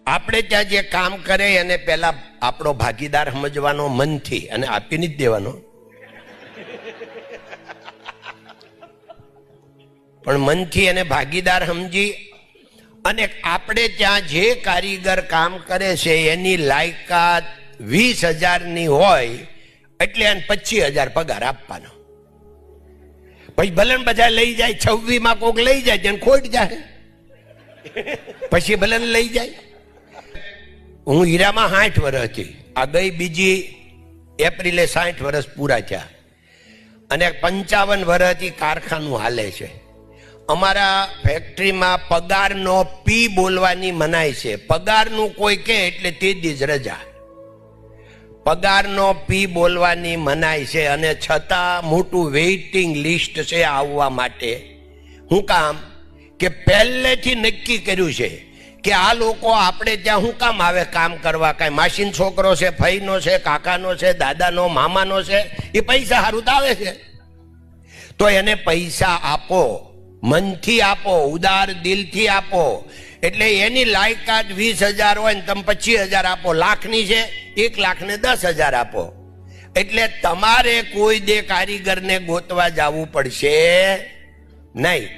આપણે ત્યાં જે કામ કરે એને પહેલા આપણો ભાગીદાર સમજવાનો મનથી, અને આપી નથી દેવાનો, પણ મનથી એને ભાગીદાર સમજી અને આપણે ત્યાં જે કારીગર કામ કરે છે એની લાયકાત 20,000ની હોય એટલે એને 25,000 પગાર આપવાનો. પછી ભલે બધા લઈ જાય, 26માં કોક લઈ જાય તેને ખોટ જાય, પછી ભલે લઈ જાય. હું હીરામાં 60 વર્ષ હતી, આ ગઈ બીજી એપ્રિલે 60 વર્ષ પૂરા થયા, અને 55 વર્ષથી કારખાનું હાલે છે. અમારા ફેક્ટરીમાં પગારનો પી બોલવાની મનાય છે. પગારનું કોઈ કહે એટલે તે દી રજા. પગારનો પી બોલવાની મનાય છે, અને છતાં મોટું વેઇટિંગ લિસ્ટ છે આવવા માટે. શું કામ કે પહેલેથી નક્કી કર્યું છે કે આ લોકો આપણે ત્યાં શું કામ આવે કામ કરવા? કાંઈ માસીનો છોકરો છે, ફઈનો છે, કાકાનો છે, દાદાનો, મામાનો છે, એ પૈસા સારું તો આવે છે, તો એને પૈસા આપો, મનથી આપો, ઉદાર દિલથી આપો. એટલે એની લાયકાત 20,000 હોય ને તમે 25,000 આપો. લાખની છે, 1,10,000 આપો. એટલે તમારે કોઈ દે કારીગરને ગોતવા જવું પડશે નહીં.